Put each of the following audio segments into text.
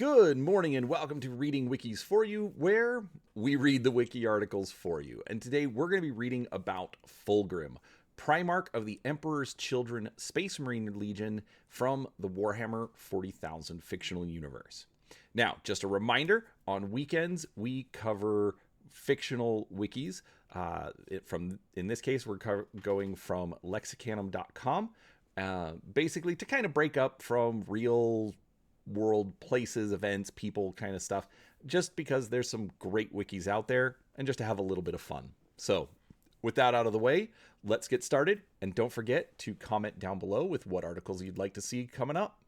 Good morning and welcome to Reading Wikis for You, where we read the wiki articles for you. And today we're going to be reading about Fulgrim, Primarch of the Emperor's Children Space Marine Legion from the Warhammer 40,000 fictional universe. Now, just a reminder, on weekends we cover fictional wikis. In this case, we're going from lexicanum.com, basically to kind of break up from real world places, events, people kind of stuff, just because there's some great wikis out there and just to have a little bit of fun. So with that out of the way, let's get started. And don't forget to comment down below with what articles you'd like to see coming up.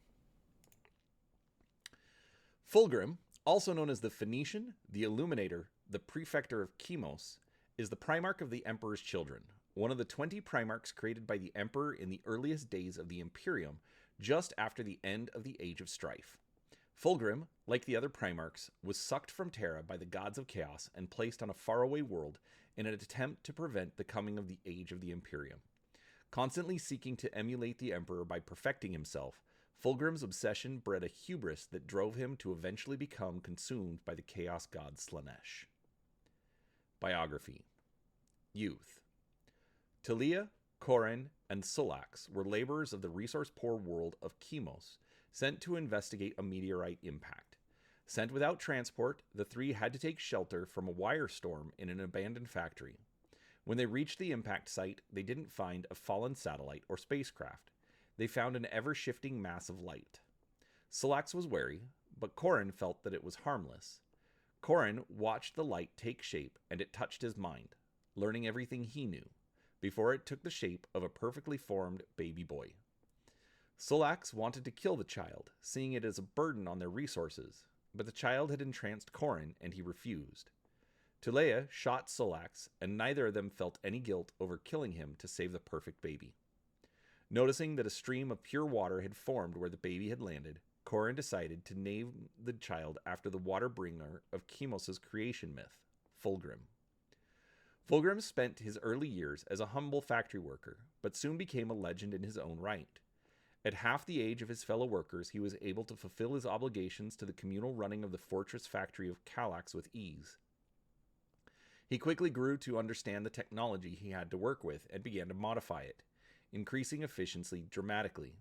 Fulgrim, also known as the Phoenician, the Illuminator, the Prefector of Chemos, is the Primarch of the Emperor's Children, one of the 20 Primarchs created by the Emperor in the earliest days of the Imperium, just after the end of the Age of Strife. Fulgrim, like the other Primarchs, was sucked from Terra by the gods of chaos and placed on a faraway world in an attempt to prevent the coming of the Age of the Imperium. Constantly seeking to emulate the Emperor by perfecting himself, Fulgrim's obsession bred a hubris that drove him to eventually become consumed by the chaos god Slaanesh. Biography. Youth. Talia, Corin, and Solax were laborers of the resource-poor world of Chemos, sent to investigate a meteorite impact. Sent without transport, the three had to take shelter from a wire storm in an abandoned factory. When they reached the impact site, they didn't find a fallen satellite or spacecraft. They found an ever-shifting mass of light. Solax was wary, but Corin felt that it was harmless. Corin watched the light take shape, and it touched his mind, learning everything he knew, before it took the shape of a perfectly formed baby boy. Solax wanted to kill the child, seeing it as a burden on their resources, but the child had entranced Corin, and he refused. Tulea shot Solax, and neither of them felt any guilt over killing him to save the perfect baby. Noticing that a stream of pure water had formed where the baby had landed, Corin decided to name the child after the water bringer of Chemos' creation myth, Fulgrim. Fulgrim spent his early years as a humble factory worker, but soon became a legend in his own right. At half the age of his fellow workers, he was able to fulfill his obligations to the communal running of the fortress factory of Kallax with ease. He quickly grew to understand the technology he had to work with and began to modify it, increasing efficiency dramatically.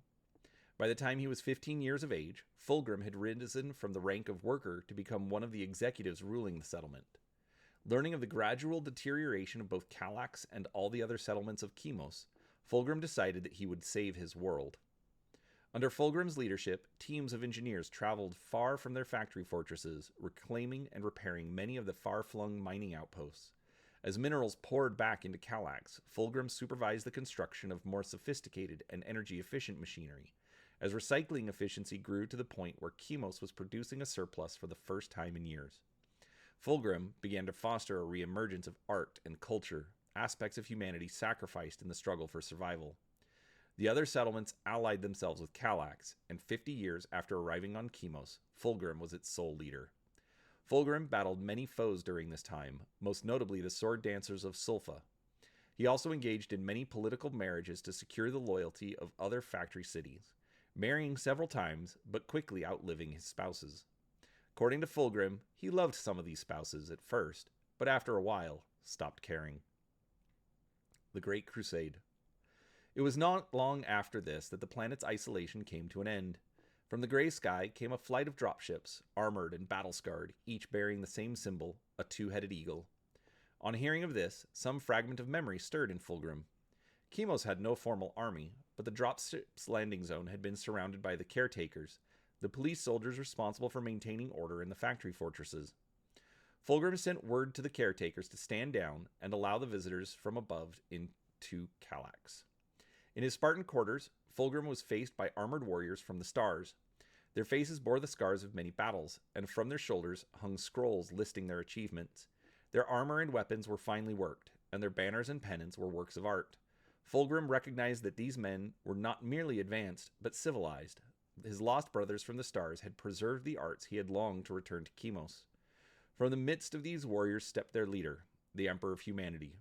By the time he was 15 years of age, Fulgrim had risen from the rank of worker to become one of the executives ruling the settlement. Learning of the gradual deterioration of both Kallax and all the other settlements of Chemos, Fulgrim decided that he would save his world. Under Fulgrim's leadership, teams of engineers traveled far from their factory fortresses, reclaiming and repairing many of the far-flung mining outposts. As minerals poured back into Kallax, Fulgrim supervised the construction of more sophisticated and energy-efficient machinery, as recycling efficiency grew to the point where Chemos was producing a surplus for the first time in years. Fulgrim began to foster a re-emergence of art and culture, aspects of humanity sacrificed in the struggle for survival. The other settlements allied themselves with Kallax, and 50 years after arriving on Chemos, Fulgrim was its sole leader. Fulgrim battled many foes during this time, most notably the sword dancers of Sulfa. He also engaged in many political marriages to secure the loyalty of other factory cities, marrying several times, but quickly outliving his spouses. According to Fulgrim, he loved some of these spouses at first, but after a while, stopped caring. The Great Crusade. It was not long after this that the planet's isolation came to an end. From the gray sky came a flight of dropships, armored and battle-scarred, each bearing the same symbol, a two-headed eagle. On hearing of this, some fragment of memory stirred in Fulgrim. Chemos had no formal army, but the dropship's landing zone had been surrounded by the caretakers, the police soldiers responsible for maintaining order in the factory fortresses. Fulgrim sent word to the caretakers to stand down and allow the visitors from above into Kallax. In his Spartan quarters, Fulgrim was faced by armored warriors from the stars. Their faces bore the scars of many battles, and from their shoulders hung scrolls listing their achievements. Their armor and weapons were finely worked, and their banners and pennants were works of art. Fulgrim recognized that these men were not merely advanced, but civilized. His lost brothers from the stars had preserved the arts he had longed to return to Chemos. From the midst of these warriors stepped their leader, the Emperor of Humanity.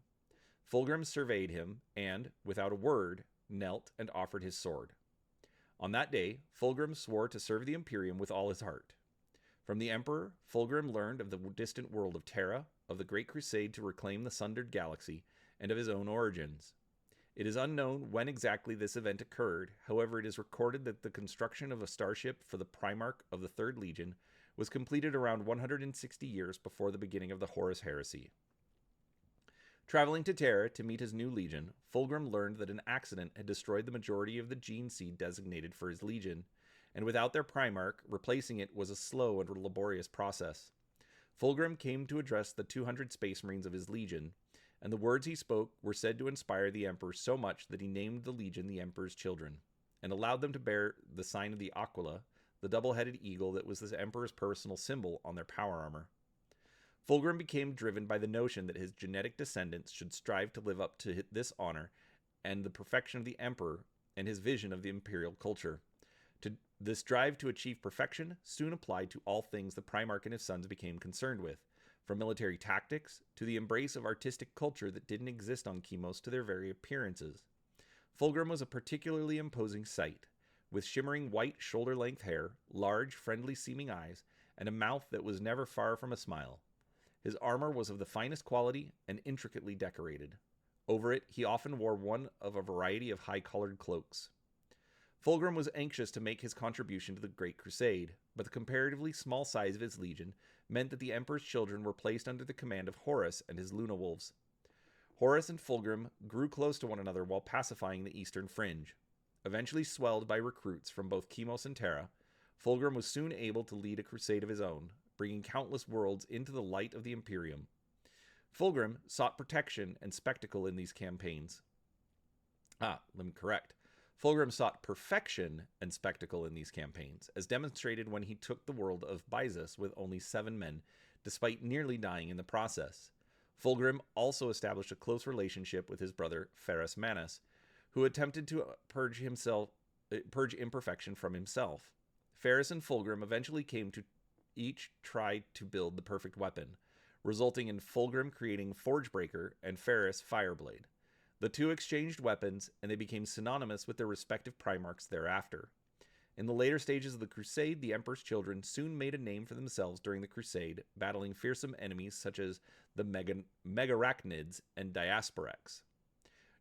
Fulgrim surveyed him, and, without a word, knelt and offered his sword. On that day, Fulgrim swore to serve the Imperium with all his heart. From the Emperor, Fulgrim learned of the distant world of Terra, of the Great Crusade to reclaim the Sundered Galaxy, and of his own origins. It is unknown when exactly this event occurred, however it is recorded that the construction of a starship for the Primarch of the Third Legion was completed around 160 years before the beginning of the Horus Heresy. Traveling to Terra to meet his new legion, Fulgrim learned that an accident had destroyed the majority of the gene seed designated for his legion, and without their Primarch, replacing it was a slow and laborious process. Fulgrim came to address the 200 Space Marines of his legion, and the words he spoke were said to inspire the Emperor so much that he named the legion the Emperor's Children, and allowed them to bear the sign of the Aquila, the double-headed eagle that was the Emperor's personal symbol, on their power armor. Fulgrim became driven by the notion that his genetic descendants should strive to live up to this honor and the perfection of the Emperor and his vision of the imperial culture. This drive to achieve perfection soon applied to all things the Primarch and his sons became concerned with, from military tactics to the embrace of artistic culture that didn't exist on Chemos to their very appearances. Fulgrim was a particularly imposing sight, with shimmering white shoulder-length hair, large, friendly-seeming eyes, and a mouth that was never far from a smile. His armor was of the finest quality and intricately decorated. Over it, he often wore one of a variety of high-collared cloaks. Fulgrim was anxious to make his contribution to the Great Crusade, but the comparatively small size of his legion meant that the Emperor's children were placed under the command of Horus and his Luna Wolves. Horus and Fulgrim grew close to one another while pacifying the eastern fringe. Eventually swelled by recruits from both Chemos and Terra, Fulgrim was soon able to lead a crusade of his own, bringing countless worlds into the light of the Imperium. Fulgrim sought protection and spectacle in these campaigns. Fulgrim sought perfection and spectacle in these campaigns, as demonstrated when he took the world of Byzas with only 7 men, despite nearly dying in the process. Fulgrim also established a close relationship with his brother Ferrus Manus, who attempted to purge imperfection from himself. Ferrus and Fulgrim eventually came to each try to build the perfect weapon, resulting in Fulgrim creating Forgebreaker and Ferrus Fireblade. The two exchanged weapons, and they became synonymous with their respective Primarchs thereafter. In the later stages of the Crusade, the Emperor's children soon made a name for themselves during the Crusade, battling fearsome enemies such as the Megarachnids and Diasporex.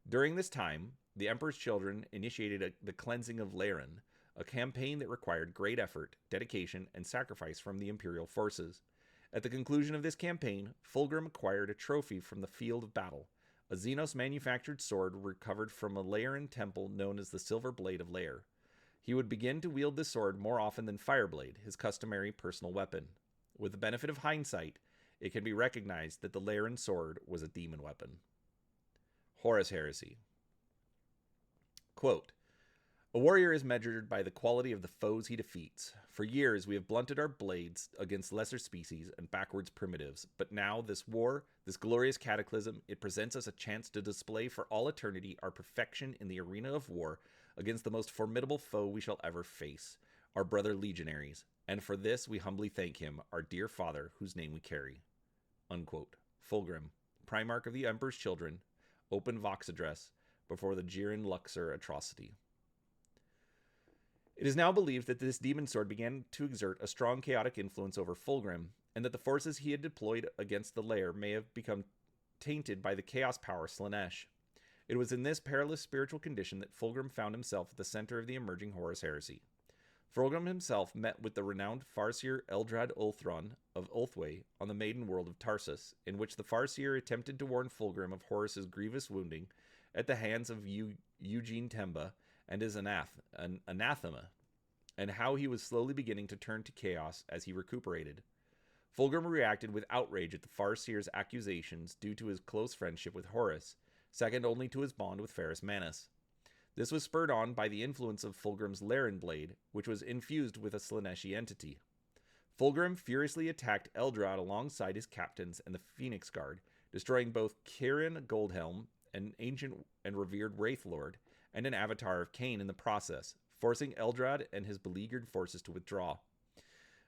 During this time, the Emperor's children initiated the Cleansing of Laren, a campaign that required great effort, dedication, and sacrifice from the Imperial forces. At the conclusion of this campaign, Fulgrim acquired a trophy from the field of battle, a Xenos-manufactured sword recovered from a Laeran temple known as the Silver Blade of Laer. He would begin to wield this sword more often than Fireblade, his customary personal weapon. With the benefit of hindsight, it can be recognized that the Laeran sword was a demon weapon. Horus Heresy. Quote, "A warrior is measured by the quality of the foes he defeats. For years we have blunted our blades against lesser species and backwards primitives, but now this war, this glorious cataclysm, it presents us a chance to display for all eternity our perfection in the arena of war against the most formidable foe we shall ever face, our brother legionaries, and for this we humbly thank him, our dear father, whose name we carry." Unquote. Fulgrim, Primarch of the Emperor's Children, open Vox address before the Jiren Luxor atrocity. It is now believed that this demon sword began to exert a strong chaotic influence over Fulgrim, and that the forces he had deployed against the Lair may have become tainted by the chaos power Slaanesh. It was in this perilous spiritual condition that Fulgrim found himself at the center of the emerging Horus Heresy. Fulgrim himself met with the renowned Farseer Eldrad Ulthron of Ulthwé on the maiden world of Tarsus, in which the Farseer attempted to warn Fulgrim of Horus's grievous wounding at the hands of Eugene Temba and his anathema, and how he was slowly beginning to turn to chaos as he recuperated. Fulgrim reacted with outrage at the Farseer's accusations due to his close friendship with Horus, second only to his bond with Ferrus Manus. This was spurred on by the influence of Fulgrim's Laeran blade, which was infused with a Slaaneshi entity. Fulgrim furiously attacked Eldrad alongside his captains and the Phoenix Guard, destroying both Kirin Goldhelm, an ancient and revered Wraith Lord, and an avatar of Cain in the process, forcing Eldrad and his beleaguered forces to withdraw.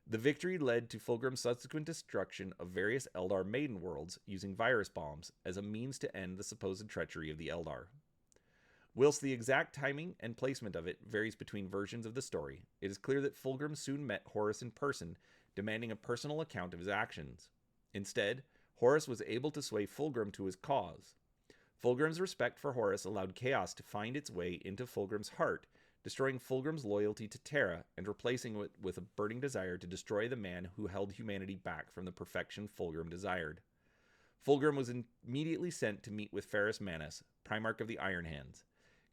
The victory led to Fulgrim's subsequent destruction of various Eldar maiden worlds using virus bombs as a means to end the supposed treachery of the Eldar. Whilst the exact timing and placement of it varies between versions of the story, it is clear that Fulgrim soon met Horus in person, demanding a personal account of his actions. Instead, Horus was able to sway Fulgrim to his cause. Fulgrim's respect for Horus allowed chaos to find its way into Fulgrim's heart, destroying Fulgrim's loyalty to Terra and replacing it with a burning desire to destroy the man who held humanity back from the perfection Fulgrim desired. Fulgrim was immediately sent to meet with Ferrus Manus, Primarch of the Iron Hands.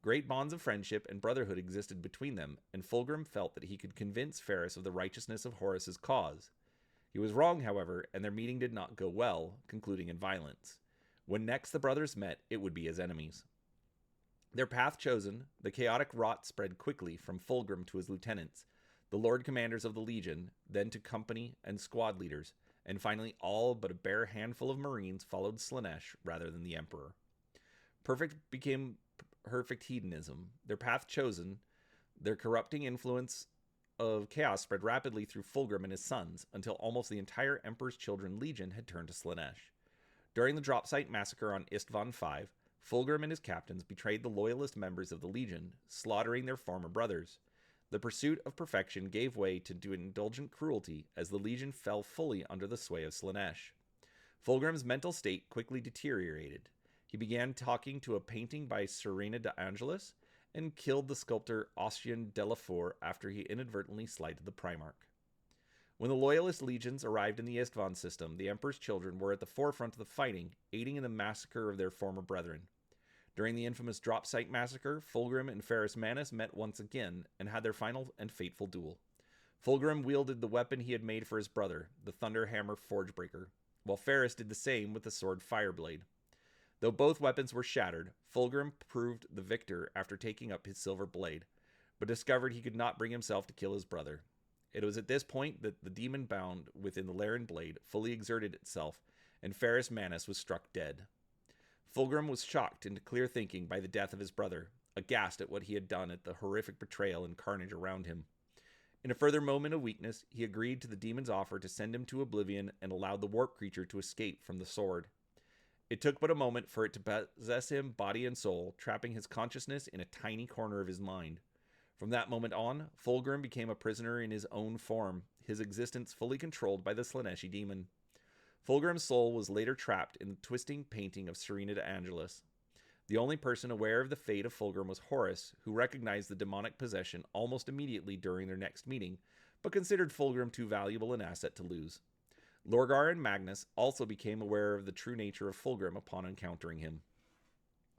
Great bonds of friendship and brotherhood existed between them, and Fulgrim felt that he could convince Ferrus of the righteousness of Horus's cause. He was wrong, however, and their meeting did not go well, concluding in violence. When next the brothers met, it would be as enemies. Their path chosen, the chaotic rot spread quickly from Fulgrim to his lieutenants, the Lord Commanders of the Legion, then to company and squad leaders, and finally all but a bare handful of Marines followed Slaanesh rather than the Emperor. Perfect became perfect hedonism. Their path chosen, their corrupting influence of chaos spread rapidly through Fulgrim and his sons, until almost the entire Emperor's Children Legion had turned to Slaanesh. During the drop site massacre on Istvan V, Fulgrim and his captains betrayed the loyalist members of the Legion, slaughtering their former brothers. The pursuit of perfection gave way to indulgent cruelty as the Legion fell fully under the sway of Slaanesh. Fulgrim's mental state quickly deteriorated. He began talking to a painting by Serena de Angelis and killed the sculptor Ossian Delafour after he inadvertently slighted the Primarch. When the Loyalist legions arrived in the Istvan system, the Emperor's children were at the forefront of the fighting, aiding in the massacre of their former brethren. During the infamous drop site massacre, Fulgrim and Ferrus Manus met once again and had their final and fateful duel. Fulgrim wielded the weapon he had made for his brother, the Thunderhammer Forgebreaker, while Ferrus did the same with the sword Fireblade. Though both weapons were shattered, Fulgrim proved the victor after taking up his silver blade, but discovered he could not bring himself to kill his brother. It was at this point that the demon bound within the Laren blade fully exerted itself, and Ferrus Manus was struck dead. Fulgrim was shocked into clear thinking by the death of his brother, aghast at what he had done at the horrific betrayal and carnage around him. In a further moment of weakness, he agreed to the demon's offer to send him to oblivion and allowed the warp creature to escape from the sword. It took but a moment for it to possess him body and soul, trapping his consciousness in a tiny corner of his mind. From that moment on, Fulgrim became a prisoner in his own form, his existence fully controlled by the Slaaneshi demon. Fulgrim's soul was later trapped in the twisting painting of Serena de Angelis. The only person aware of the fate of Fulgrim was Horus, who recognized the demonic possession almost immediately during their next meeting, but considered Fulgrim too valuable an asset to lose. Lorgar and Magnus also became aware of the true nature of Fulgrim upon encountering him.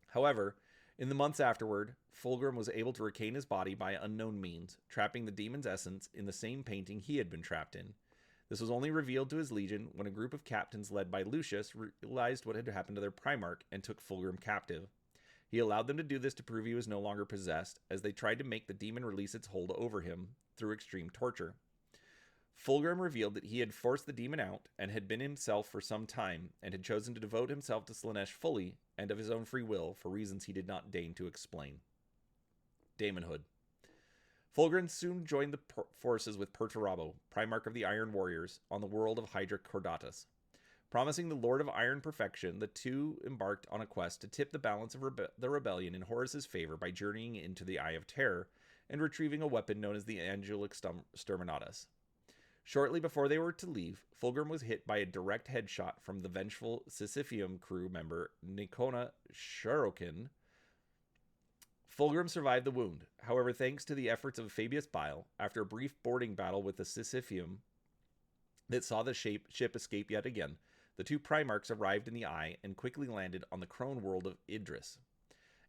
However, in the months afterward, Fulgrim was able to regain his body by unknown means, trapping the demon's essence in the same painting he had been trapped in. This was only revealed to his legion when a group of captains led by Lucius realized what had happened to their Primarch and took Fulgrim captive. He allowed them to do this to prove he was no longer possessed, as they tried to make the demon release its hold over him through extreme torture. Fulgrim revealed that he had forced the demon out and had been himself for some time, and had chosen to devote himself to Slaanesh fully and of his own free will for reasons he did not deign to explain. Daemonhood. Fulgrim soon joined the forces with Perturabo, Primarch of the Iron Warriors, on the world of Hydra Cordatus. Promising the Lord of Iron perfection, the two embarked on a quest to tip the balance of the rebellion in Horus's favor by journeying into the Eye of Terror and retrieving a weapon known as the Angel Exterminatus. Shortly before they were to leave, Fulgrim was hit by a direct headshot from the vengeful Sisypheum crew member Nikona Sharokin. Fulgrim survived the wound. However, thanks to the efforts of Fabius Bile, after a brief boarding battle with the Sisypheum that saw the ship escape yet again, the two Primarchs arrived in the Eye and quickly landed on the crone world of Idris.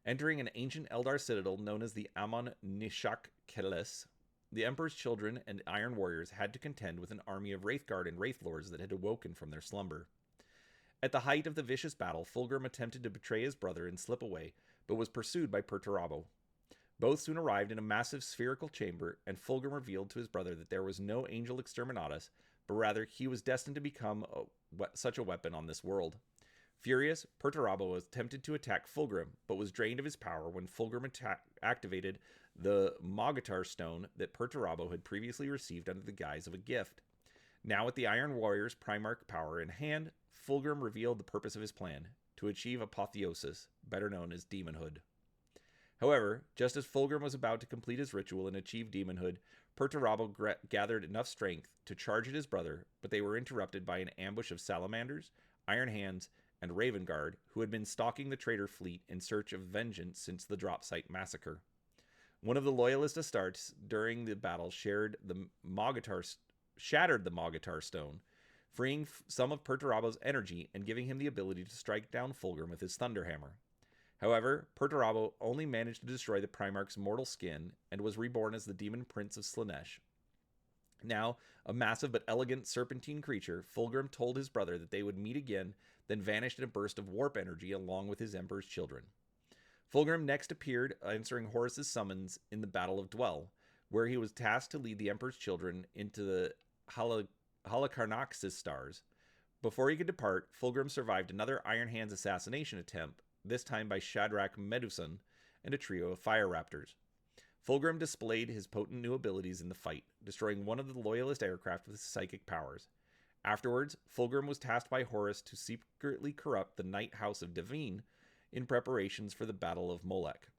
Entering an ancient Eldar citadel known as the Amon Nishak Keles, the Emperor's children and Iron Warriors had to contend with an army of Wraithguard and Wraithlords that had awoken from their slumber. At the height of the vicious battle, Fulgrim attempted to betray his brother and slip away, but was pursued by Perturabo. Both soon arrived in a massive spherical chamber, and Fulgrim revealed to his brother that there was no Angel Exterminatus, but rather he was destined to become such a weapon on this world. Furious, Perturabo attempted to attack Fulgrim, but was drained of his power when Fulgrim activated the Mogatar stone that Perturabo had previously received under the guise of a gift. Now with the Iron Warrior's Primarch power in hand, Fulgrim revealed the purpose of his plan, to achieve apotheosis, better known as demonhood. However, just as Fulgrim was about to complete his ritual and achieve demonhood, Perturabo gathered enough strength to charge at his brother, but they were interrupted by an ambush of salamanders, Iron Hands, and Raven Guard, who had been stalking the traitor fleet in search of vengeance since the drop site massacre. One of the loyalist Astartes during the battle shattered the Mogatar Stone, freeing some of Perturabo's energy and giving him the ability to strike down Fulgrim with his Thunderhammer. However, Perturabo only managed to destroy the Primarch's mortal skin and was reborn as the Demon Prince of Slaanesh. Now, a massive but elegant serpentine creature, Fulgrim told his brother that they would meet again, then vanished in a burst of warp energy along with his Emperor's children. Fulgrim next appeared, answering Horus's summons in the Battle of Dwell, where he was tasked to lead the Emperor's children into the Halicarnassus stars. Before he could depart, Fulgrim survived another Iron Hands assassination attempt, this time by Shadrach Medusan and a trio of fire raptors. Fulgrim displayed his potent new abilities in the fight, destroying one of the loyalist aircraft with his psychic powers. Afterwards, Fulgrim was tasked by Horus to secretly corrupt the Night House of Devine in preparations for the Battle of Molech.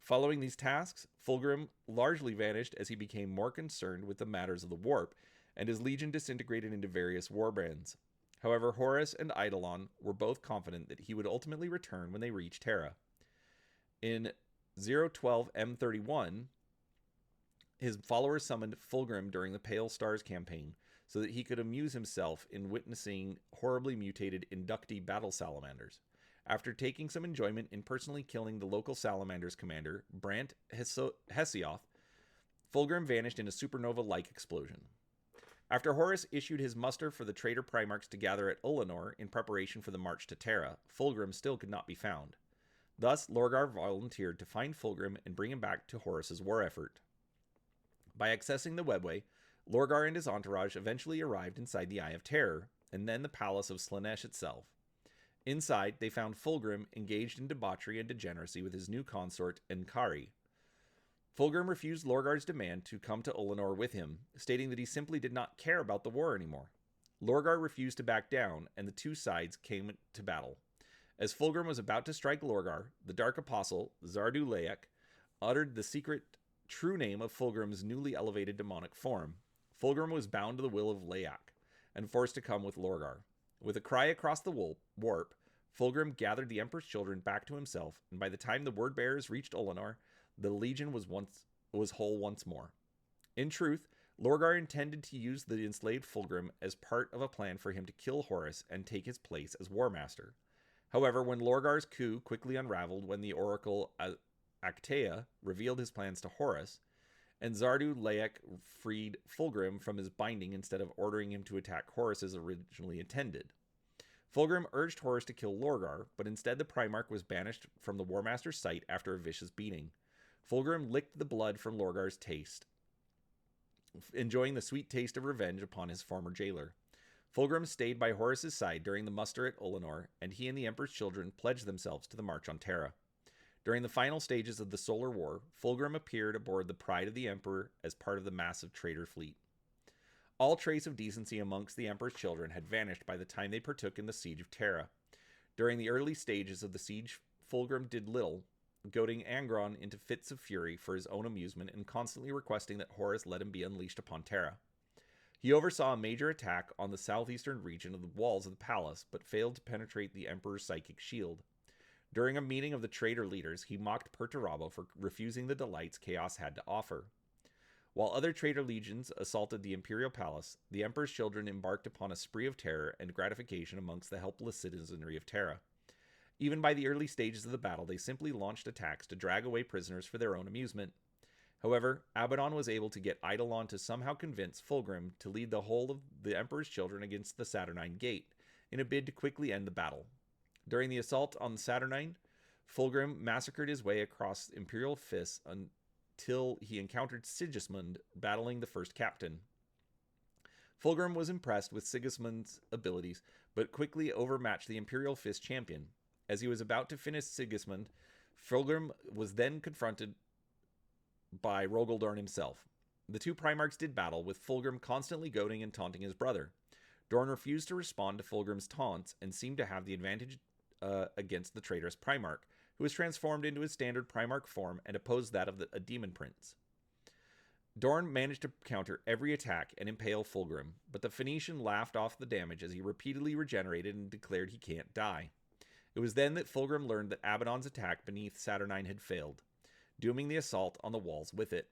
Following these tasks, Fulgrim largely vanished as he became more concerned with the matters of the warp, and his legion disintegrated into various warbands. However, Horus and Eidolon were both confident that he would ultimately return when they reached Terra. In 012 M31, his followers summoned Fulgrim during the Pale Stars campaign so that he could amuse himself in witnessing horribly mutated inductee battle salamanders. After taking some enjoyment in personally killing the local salamanders commander, Brant Hesioth, Fulgrim vanished in a supernova-like explosion. After Horus issued his muster for the traitor Primarchs to gather at Ulanor in preparation for the march to Terra, Fulgrim still could not be found. Thus, Lorgar volunteered to find Fulgrim and bring him back to Horus's war effort. By accessing the webway, Lorgar and his entourage eventually arrived inside the Eye of Terror, and then the palace of Slaanesh itself. Inside, they found Fulgrim engaged in debauchery and degeneracy with his new consort, Enkari. Fulgrim refused Lorgar's demand to come to Ulanor with him, stating that he simply did not care about the war anymore. Lorgar refused to back down, and the two sides came to battle. As Fulgrim was about to strike Lorgar, the Dark Apostle, Zardu Layak, uttered the secret true name of Fulgrim's newly elevated demonic form. Fulgrim was bound to the will of Layak, and forced to come with Lorgar. With a cry across the warp, Fulgrim gathered the Emperor's children back to himself, and by the time the word bearers reached Ulanor, the Legion was whole once more. In truth, Lorgar intended to use the enslaved Fulgrim as part of a plan for him to kill Horus and take his place as War Master. However, when Lorgar's coup quickly unraveled when the Oracle Actea revealed his plans to Horus, and Zardu Layak freed Fulgrim from his binding instead of ordering him to attack Horus as originally intended. Fulgrim urged Horus to kill Lorgar, but instead the Primarch was banished from the War Master's sight after a vicious beating. Fulgrim licked the blood from Lorgar's taste, enjoying the sweet taste of revenge upon his former jailer. Fulgrim stayed by Horus's side during the muster at Ulanor, and he and the Emperor's children pledged themselves to the march on Terra. During the final stages of the Solar War, Fulgrim appeared aboard the Pride of the Emperor as part of the massive traitor fleet. All trace of decency amongst the Emperor's children had vanished by the time they partook in the siege of Terra. During the early stages of the siege, Fulgrim did little, goading Angron into fits of fury for his own amusement and constantly requesting that Horus let him be unleashed upon Terra. He oversaw a major attack on the southeastern region of the walls of the palace, but failed to penetrate the Emperor's psychic shield. During a meeting of the traitor leaders, he mocked Perturabo for refusing the delights Chaos had to offer. While other traitor legions assaulted the Imperial Palace, the Emperor's children embarked upon a spree of terror and gratification amongst the helpless citizenry of Terra. Even by the early stages of the battle, they simply launched attacks to drag away prisoners for their own amusement. However, Abaddon was able to get Eidolon to somehow convince Fulgrim to lead the whole of the Emperor's children against the Saturnine Gate, in a bid to quickly end the battle. During the assault on the Saturnine, Fulgrim massacred his way across Imperial fists until he encountered Sigismund battling the first captain. Fulgrim was impressed with Sigismund's abilities, but quickly overmatched the Imperial Fist champion. As he was about to finish Sigismund, Fulgrim was then confronted by Rogaldorn himself. The two Primarchs did battle, with Fulgrim constantly goading and taunting his brother. Dorn refused to respond to Fulgrim's taunts and seemed to have the advantage against the traitorous Primarch, who was transformed into his standard Primarch form and opposed that of a demon prince. Dorn managed to counter every attack and impale Fulgrim, but the Phoenician laughed off the damage as he repeatedly regenerated and declared he can't die. It was then that Fulgrim learned that Abaddon's attack beneath Saturnine had failed, dooming the assault on the walls with it.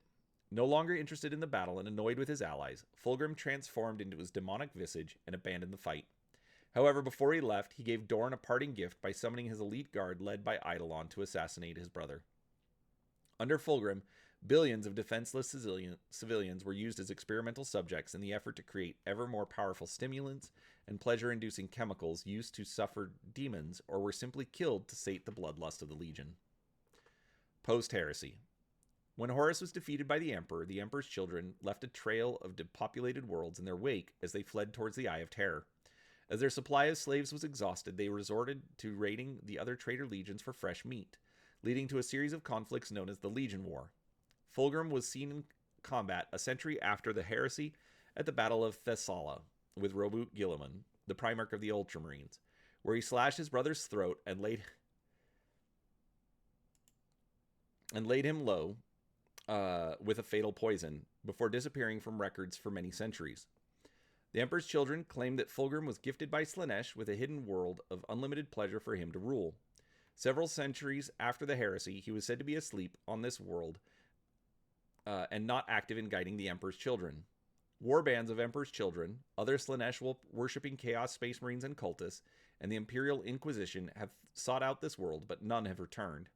No longer interested in the battle and annoyed with his allies, Fulgrim transformed into his demonic visage and abandoned the fight. However, before he left, he gave Dorn a parting gift by summoning his elite guard led by Eidolon to assassinate his brother. Under Fulgrim, billions of defenseless civilians were used as experimental subjects in the effort to create ever more powerful stimulants and pleasure-inducing chemicals used to suffer demons, or were simply killed to sate the bloodlust of the Legion. Post-heresy. When Horus was defeated by the Emperor's children left a trail of depopulated worlds in their wake as they fled towards the Eye of Terror. As their supply of slaves was exhausted, they resorted to raiding the other traitor legions for fresh meat, leading to a series of conflicts known as the Legion War. Fulgrim was seen in combat a century after the heresy at the Battle of Thessala with Roboute Guilliman, the Primarch of the Ultramarines, where he slashed his brother's throat and laid him low with a fatal poison, before disappearing from records for many centuries. The Emperor's children claimed that Fulgrim was gifted by Slaanesh with a hidden world of unlimited pleasure for him to rule. Several centuries after the heresy, he was said to be asleep on this world and not active in guiding the Emperor's children. Warbands of Emperor's children, other Slaanesh-worshipping Chaos Space Marines and cultists, and the Imperial Inquisition have sought out this world, but none have returned.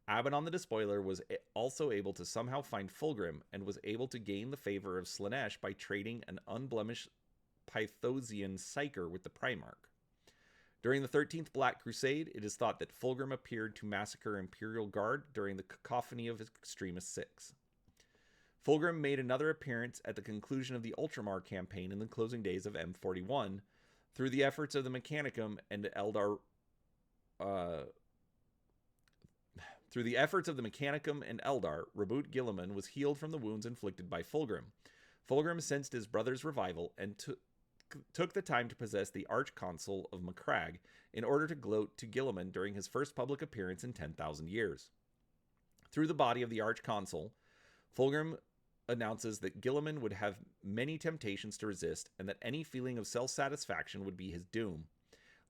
Abaddon the Despoiler was also able to somehow find Fulgrim and was able to gain the favor of Slaanesh by trading an unblemished Pythosian Psyker with the Primarch. During the 13th Black Crusade, it is thought that Fulgrim appeared to massacre Imperial Guard during the cacophony of Extremis 6. Fulgrim made another appearance at the conclusion of the Ultramar campaign in the closing days of M41 through the efforts of the Mechanicum and Eldar. Roboute Guilliman was healed from the wounds inflicted by Fulgrim. Fulgrim sensed his brother's revival and took the time to possess the Archconsul of Macragge in order to gloat to Guilliman during his first public appearance in 10,000 years. Through the body of the Archconsul, Fulgrim announces that Guilliman would have many temptations to resist and that any feeling of self-satisfaction would be his doom.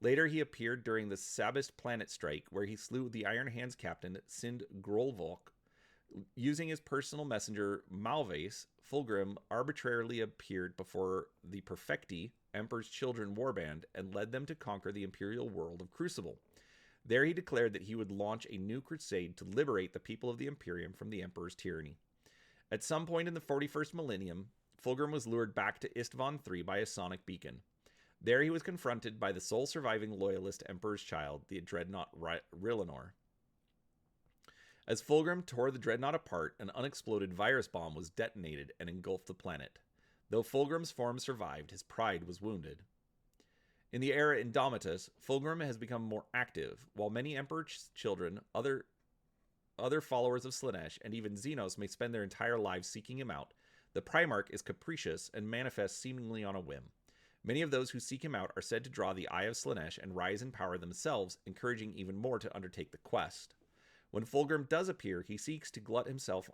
Later, he appeared during the Sabist planet strike, where he slew the Iron Hands captain Sind Grolvok. Using his personal messenger Malvase, Fulgrim arbitrarily appeared before the Perfecti, Emperor's Children warband, and led them to conquer the Imperial world of Crucible. There he declared that he would launch a new crusade to liberate the people of the Imperium from the Emperor's tyranny. At some point in the 41st millennium, Fulgrim was lured back to Istvan III by a sonic beacon. There he was confronted by the sole surviving loyalist Emperor's child, the dreadnought Rillanor. As Fulgrim tore the dreadnought apart, an unexploded virus bomb was detonated and engulfed the planet. Though Fulgrim's form survived, his pride was wounded. In the era Indomitus, Fulgrim has become more active. While many Emperor's children, other followers of Slaanesh, and even Xenos may spend their entire lives seeking him out, the Primarch is capricious and manifests seemingly on a whim. Many of those who seek him out are said to draw the eye of Slaanesh and rise in power themselves, encouraging even more to undertake the quest. When Fulgrim does appear, he seeks to glut himself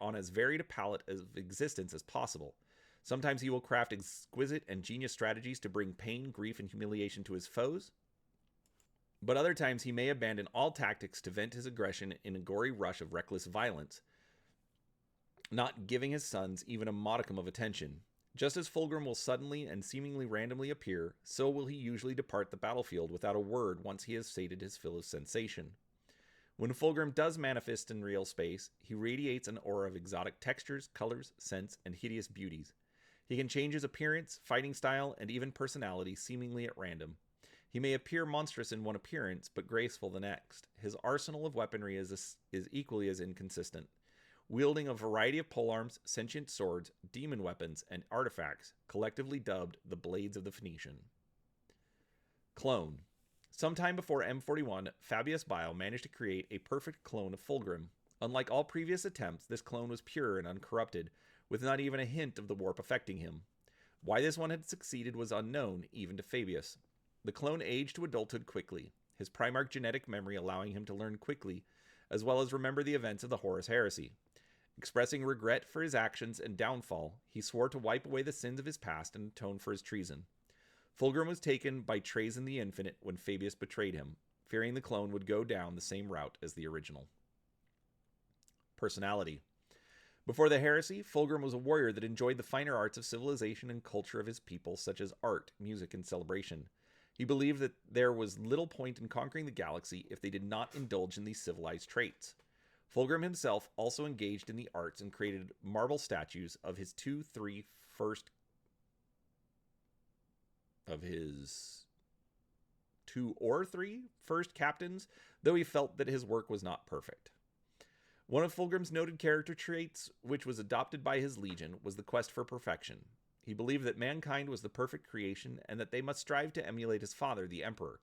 on as varied a palette of existence as possible. Sometimes he will craft exquisite and genius strategies to bring pain, grief, and humiliation to his foes, but other times he may abandon all tactics to vent his aggression in a gory rush of reckless violence, not giving his sons even a modicum of attention. Just as Fulgrim will suddenly and seemingly randomly appear, so will he usually depart the battlefield without a word once he has sated his fill of sensation. When Fulgrim does manifest in real space, he radiates an aura of exotic textures, colors, scents, and hideous beauties. He can change his appearance, fighting style, and even personality seemingly at random. He may appear monstrous in one appearance, but graceful the next. His arsenal of weaponry is equally as inconsistent, wielding a variety of polearms, sentient swords, demon weapons, and artifacts, collectively dubbed the Blades of the Phoenician. Clone. Sometime before M41, Fabius Bile managed to create a perfect clone of Fulgrim. Unlike all previous attempts, this clone was pure and uncorrupted, with not even a hint of the warp affecting him. Why this one had succeeded was unknown, even to Fabius. The clone aged to adulthood quickly. his Primarch genetic memory allowing him to learn quickly, as well as remember the events of the Horus Heresy. Expressing regret for his actions and downfall, he swore to wipe away the sins of his past and atone for his treason. Fulgrim was taken by Trazen the Infinite when Fabius betrayed him, fearing the clone would go down the same route as the original. Personality. Before the heresy, Fulgrim was a warrior that enjoyed the finer arts of civilization and culture of his people, such as art, music, and celebration. He believed that there was little point in conquering the galaxy if they did not indulge in these civilized traits. Fulgrim himself also engaged in the arts and created marble statues of his two or three first captains, though he felt that his work was not perfect. One of Fulgrim's noted character traits, which was adopted by his legion, was the quest for perfection. He believed that mankind was the perfect creation and that they must strive to emulate his father, the Emperor.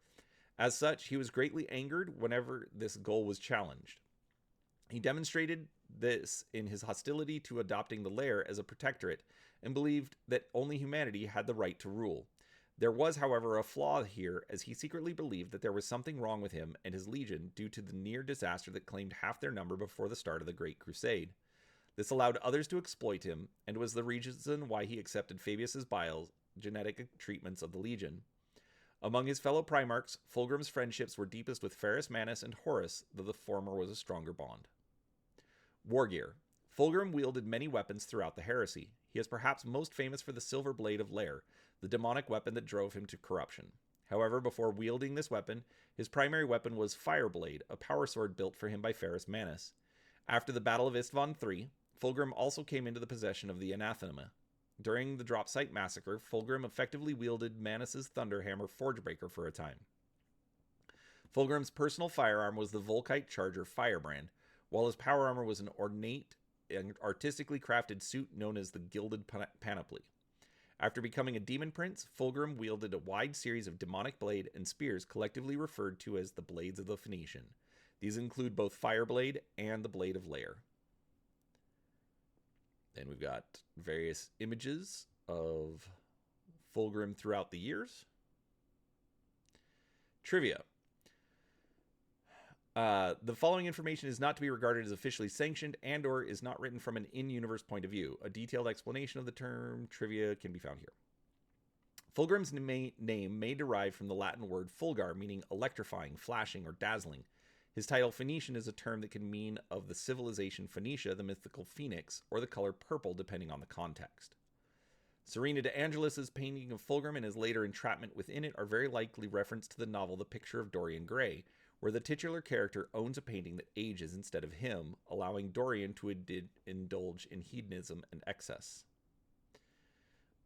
As such, he was greatly angered whenever this goal was challenged. He demonstrated this in his hostility to adopting the Lair as a protectorate and believed that only humanity had the right to rule. There was, however, a flaw here, as he secretly believed that there was something wrong with him and his legion due to the near disaster that claimed half their number before the start of the Great Crusade. This allowed others to exploit him, and was the reason why he accepted Fabius's bile genetic treatments of the legion. Among his fellow Primarchs, Fulgrim's friendships were deepest with Ferrus Manus and Horus, though the former was a stronger bond. Wargear. Fulgrim wielded many weapons throughout the heresy. He is perhaps most famous for the Silver Blade of Lair, the demonic weapon that drove him to corruption. However, before wielding this weapon, his primary weapon was Fireblade, a power sword built for him by Ferrus Manus. After the Battle of Isstvan III, Fulgrim also came into the possession of the Anathema. During the Drop Site Massacre, Fulgrim effectively wielded Manus's Thunderhammer Forgebreaker for a time. Fulgrim's personal firearm was the Volkite Charger Firebrand, while his power armor was an ornate and artistically crafted suit known as the Gilded Panoply. After becoming a demon prince, Fulgrim wielded a wide series of demonic blade and spears collectively referred to as the Blades of the Phoenician. These include both Fireblade and the Blade of Lair. Then we've got various images of Fulgrim throughout the years. Trivia. The following information is not to be regarded as officially sanctioned and or is not written from an in-universe point of view. A detailed explanation of the term trivia can be found here. Fulgrim's name may derive from the Latin word fulgar, meaning electrifying, flashing, or dazzling. His title Phoenician is a term that can mean of the civilization Phoenicia, the mythical phoenix, or the color purple, depending on the context. Serena de Angelis's painting of Fulgrim and his later entrapment within it are very likely reference to the novel The Picture of Dorian Gray, where the titular character owns a painting that ages instead of him, allowing Dorian to indulge in hedonism and excess.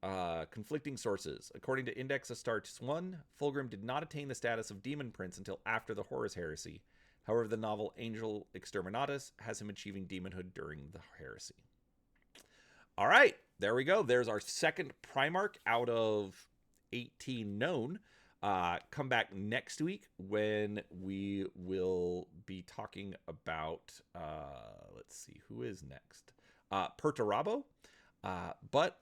Conflicting sources. According to Index Astartes 1, Fulgrim did not attain the status of Demon Prince until after the Horus Heresy. However, the novel Angel Exterminatus has him achieving demonhood during the heresy. All right, there we go. There's our second Primarch out of 18 known. Come back next week when we will be talking about, let's see, who is next? Perturabo. But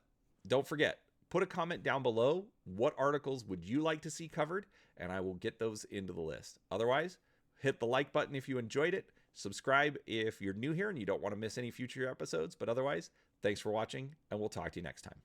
don't forget, put a comment down below. What articles would you like to see covered? And I will get those into the list. Otherwise, hit the like button if you enjoyed it. Subscribe if you're new here and you don't want to miss any future episodes. But otherwise, thanks for watching, and we'll talk to you next time.